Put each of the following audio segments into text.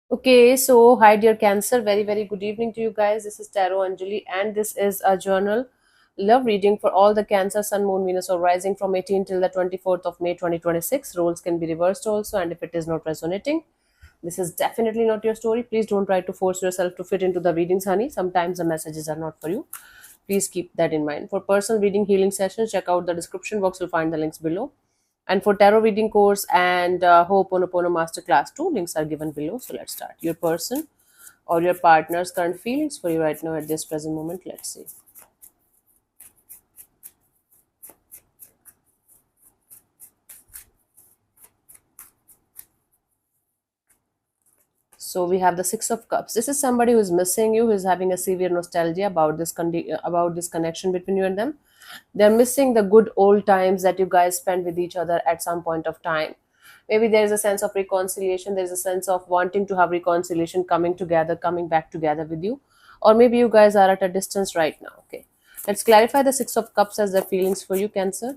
Okay, so hi dear Cancer, very good evening to you guys. This is Tarot Anjali, and this is a journal love reading for all the Cancer, Sun, Moon, Venus, or Rising from 18 till the 24th of May 2026. Roles can be reversed also, and if it is not resonating, this is definitely not your story. Please don't try to force yourself to fit into the readings, honey. Sometimes the messages are not for you. Please keep that in mind. For personal reading healing sessions, check out the description box. You'll find the links below. And for tarot reading course and Ho'oponopono masterclass, two links are given below. So let's start. Your person or your partner's current feelings for you right now at this present moment. Let's see. So we have the Six of Cups. This is somebody who is missing you, who is having a severe nostalgia about about this connection between you and them. They're missing the good old times that you guys spent with each other at some point of time. Maybe there is a sense of reconciliation. There is a sense of wanting to have reconciliation, coming together, coming back together with you, or maybe you guys are at a distance right now. Okay, let's clarify the Six of Cups as their feelings for you, Cancer.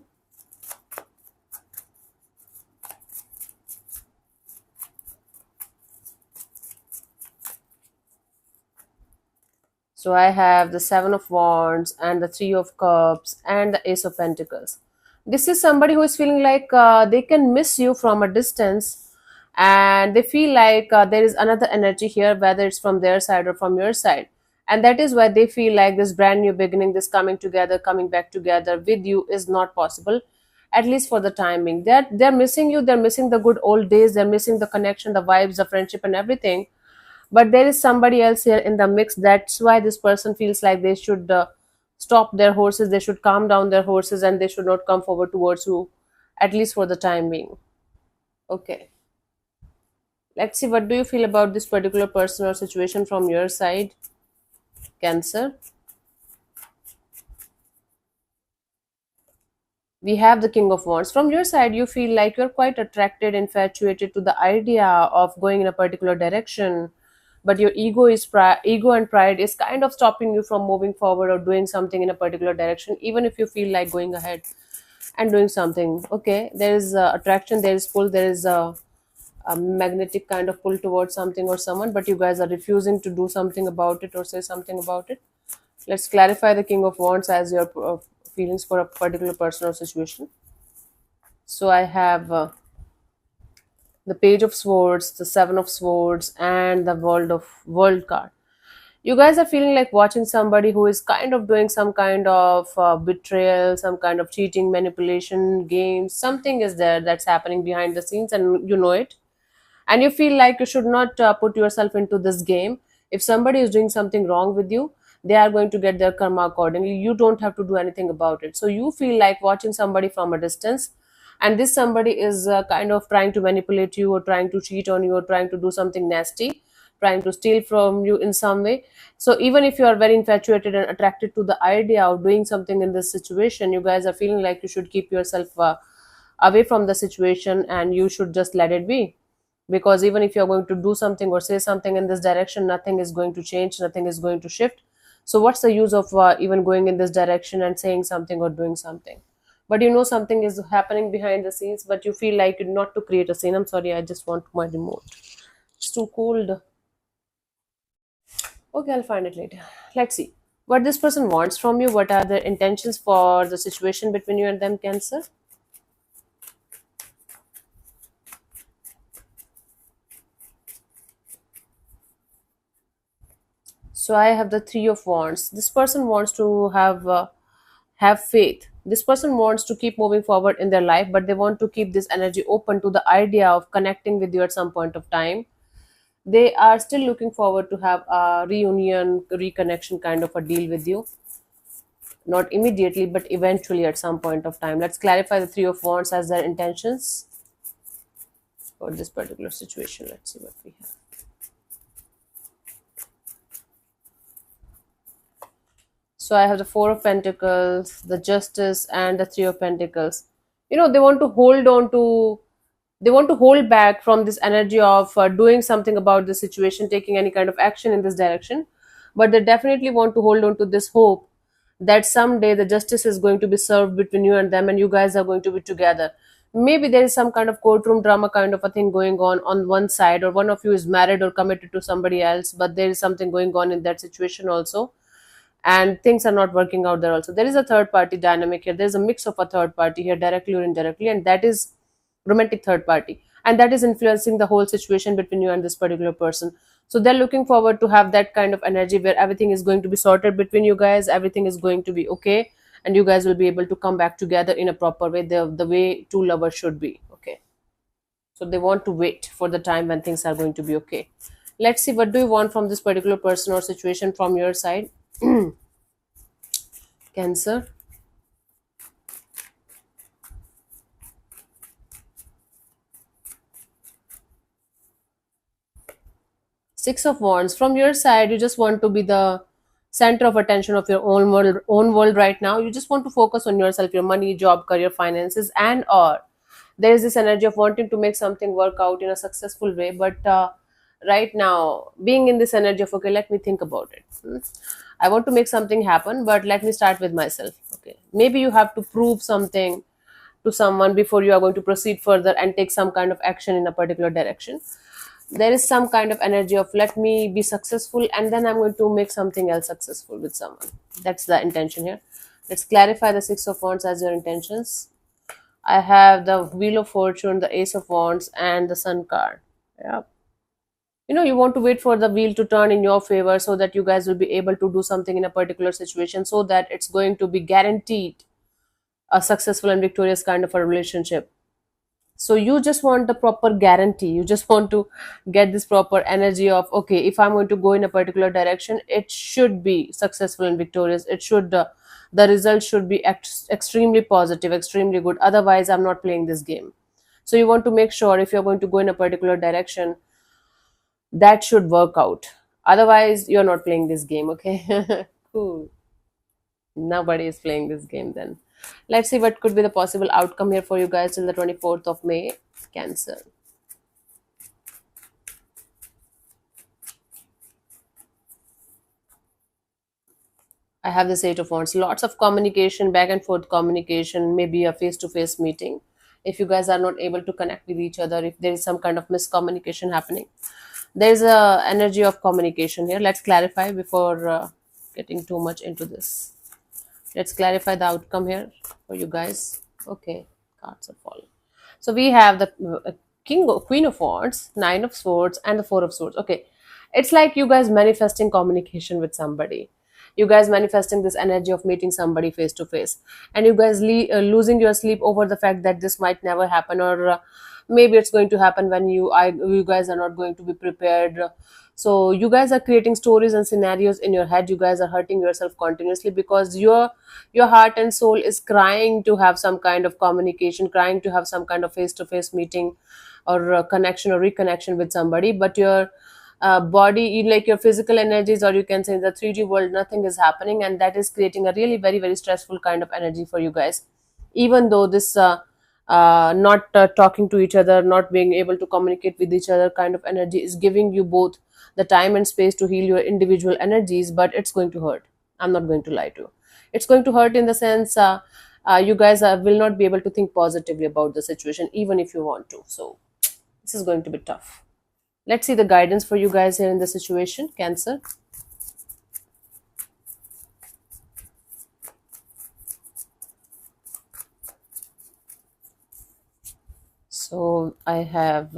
So I have the Seven of Wands and the Three of Cups and the Ace of Pentacles. This is somebody who is feeling like they can miss you from a distance, and they feel like there is another energy here, whether it's from their side or from your side. And that is why they feel like this brand new beginning, this coming together, coming back together with you is not possible, at least for the timing. They're missing you, they're missing the good old days, they're missing the connection, the vibes, the friendship, and everything, but there is somebody else here in the mix. That's why this person feels like they should stop their horses, they should calm down their horses, and they should not come forward towards you, at least for the time being. Okay, let's see, what do you feel about this particular person or situation from your side, Cancer? We have the King of Wands. From your side, you feel like you're quite attracted, infatuated to the idea of going in a particular direction, but your ego and pride is kind of stopping you from moving forward or doing something in a particular direction, even if you feel like going ahead and doing something. Okay, there is attraction, there is pull, there is a magnetic kind of pull towards something or someone, but you guys are refusing to do something about it or say something about it. Let's clarify the King of Wands as your feelings for a particular person or situation. So I have the Page of Swords, the Seven of Swords, and the World card. You guys are feeling like watching somebody who is kind of doing some kind of betrayal, some kind of cheating, manipulation, games. Something is there that's happening behind the scenes, and you know it. And you feel like you should not put yourself into this game. If somebody is doing something wrong with you, they are going to get their karma accordingly. You don't have to do anything about it. So you feel like watching somebody from a distance, and this somebody is kind of trying to manipulate you or trying to cheat on you or trying to do something nasty, trying to steal from you in some way. So even if you are very infatuated and attracted to the idea of doing something in this situation, you guys are feeling like you should keep yourself away from the situation, and you should just let it be, because even if you're going to do something or say something in this direction, nothing is going to change, nothing is going to shift. So what's the use of even going in this direction and saying something or doing something? But you know something is happening behind the scenes, but you feel like not to create a scene. I'm sorry, I just want my remote. It's too cold. Okay, I'll find it later. Let's see what this person wants from you. What are the intentions for the situation between you and them, Cancer? So I have the Three of Wands. This person wants to have faith. This person wants to keep moving forward in their life, but they want to keep this energy open to the idea of connecting with you at some point of time. They are still looking forward to have a reunion, reconnection kind of a deal with you. Not immediately, but eventually at some point of time. Let's clarify the Three of Wands as their intentions for this particular situation. Let's see what we have. So I have the Four of Pentacles, the Justice, and the Three of Pentacles. You know, they want to hold back from this energy of doing something about the situation, taking any kind of action in this direction. But they definitely want to hold on to this hope that someday the justice is going to be served between you and them, and you guys are going to be together. Maybe there is some kind of courtroom drama kind of a thing going on one side, or one of you is married or committed to somebody else, but there is something going on in that situation also, and things are not working out there also. There is a third party dynamic here. There's a mix of a third party here, directly or indirectly, and that is romantic third party, and that is influencing the whole situation between you and this particular person. So they're looking forward to have that kind of energy where everything is going to be sorted between you guys, everything is going to be okay, and you guys will be able to come back together in a proper way, the way two lovers should be. Okay, so they want to wait for the time when things are going to be okay. Let's see, what do you want from this particular person or situation from your side? Cancer. Six of Wands. From your side, you just want to be the center of attention of your own world right now. You just want to focus on yourself, your money, job, career, finances, and or there is this energy of wanting to make something work out in a successful way. But right now, being in this energy of, okay, let me think about it. I want to make something happen, but let me start with myself. Okay, maybe you have to prove something to someone before you are going to proceed further and take some kind of action in a particular direction. There is some kind of energy of, let me be successful and then I'm going to make something else successful with someone. That's the intention here. Let's clarify the Six of Wands as your intentions. I have the Wheel of Fortune, the Ace of Wands, and the Sun card. Yeah, you want to wait for the wheel to turn in your favor so that you guys will be able to do something in a particular situation, so that it's going to be guaranteed a successful and victorious kind of a relationship. So you just want the proper guarantee, you just want to get this proper energy of, okay, if I'm going to go in a particular direction, it should be successful and victorious. It should the result should be extremely positive, extremely good, otherwise I'm not playing this game. So you want to make sure, if you're going to go in a particular direction, that should work out, otherwise you're not playing this game. Okay. Cool. Nobody is playing this game then. Let's see what could be the possible outcome here for you guys till the 24th of May. Cancer. I have this Eight of Wands. Lots of communication, back and forth communication, maybe a face to face meeting. If you guys are not able to connect with each other, if there is some kind of miscommunication happening, there's a energy of communication here. Let's clarify before getting too much into this. Let's clarify the outcome here for you guys. Okay, cards are falling. So we have the Queen of Wands, Nine of Swords, and the Four of Swords. Okay, it's like you guys manifesting communication with somebody. You guys manifesting this energy of meeting somebody face to face, and you guys losing your sleep over the fact that this might never happen, or maybe it's going to happen when you guys are not going to be prepared. So you guys are creating stories and scenarios in your head. You guys are hurting yourself continuously because your heart and soul is crying to have some kind of communication, crying to have some kind of face to face meeting, or connection or reconnection with somebody, but your body, like your physical energies, or you can say in the 3D world, nothing is happening, and that is creating a really very very stressful kind of energy for you guys. Even though this not talking to each other, not being able to communicate with each other kind of energy is giving you both the time and space to heal your individual energies, but it's going to hurt. I'm not going to lie to you. It's going to hurt in the sense you guys will not be able to think positively about the situation even if you want to. So this is going to be tough. Let's see the guidance for you guys here in the situation. Cancer. So I have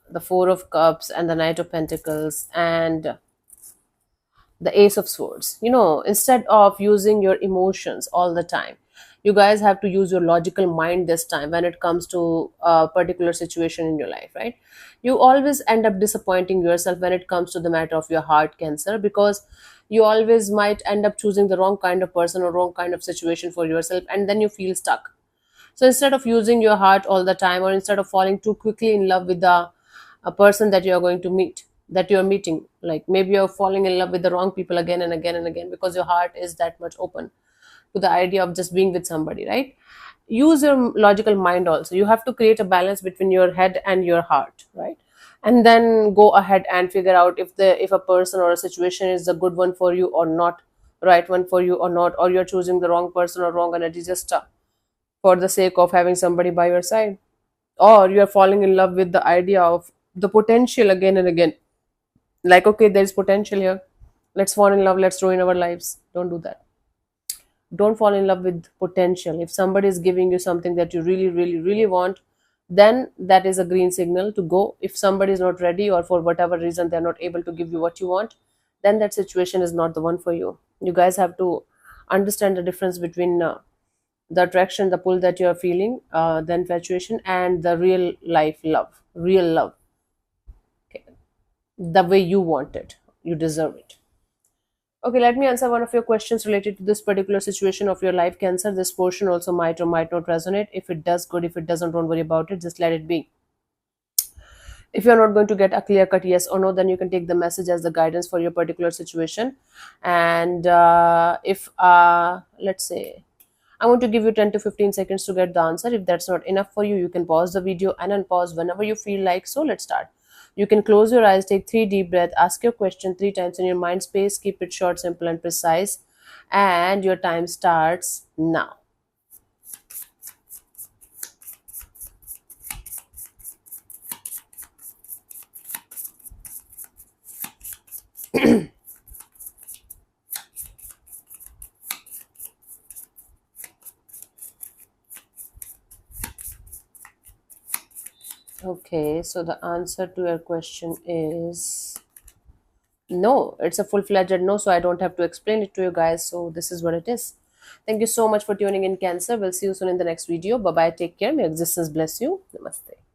the Four of Cups and the Knight of Pentacles and the Ace of Swords. Instead of using your emotions all the time, you guys have to use your logical mind this time when it comes to a particular situation in your life, right? You always end up disappointing yourself when it comes to the matter of your heart, Cancer, because you always might end up choosing the wrong kind of person or wrong kind of situation for yourself, and then you feel stuck. So instead of using your heart all the time, or instead of falling too quickly in love with a person that you're going to meet, that you're meeting, like maybe you're falling in love with the wrong people again and again and again because your heart is that much open to the idea of just being with somebody, right? Use your logical mind also. You have to create a balance between your head and your heart, right? And then go ahead and figure out if a person or a situation is a good one for you or not, right one for you or not, or you're choosing the wrong person or wrong energy just for the sake of having somebody by your side. or you are falling in love with the idea of the potential again and again. Like, okay, there's potential here, let's fall in love, let's ruin our lives. Don't do that. Don't fall in love with potential. If somebody is giving you something that you really really really want, then that is a green signal to go. If somebody is not ready, or for whatever reason they're not able to give you what you want, then that situation is not the one for you. You guys have to understand the difference between the attraction, the pull that you are feeling, the infatuation, and the real life love, real love. Okay. The way you want it, you deserve it. Okay, let me answer one of your questions related to this particular situation of your life, Cancer. This portion also might or might not resonate. If it does, good. If it doesn't, don't worry about it. Just let it be. If you're not going to get a clear cut yes or no, then you can take the message as the guidance for your particular situation. And if, let's say, I want to give you 10 to 15 seconds to get the answer. If that's not enough for you, you can pause the video and unpause whenever you feel like. So let's start. You can close your eyes, take 3 deep breaths, ask your question 3 times in your mind space, keep it short, simple, and precise. And your time starts now. Okay, so the answer to your question is no. It's a full-fledged no, so I don't have to explain it to you guys. So this is what it is. Thank you so much for tuning in, Cancer. We'll see you soon in the next video. Bye bye. Take care. May existence bless you. Namaste.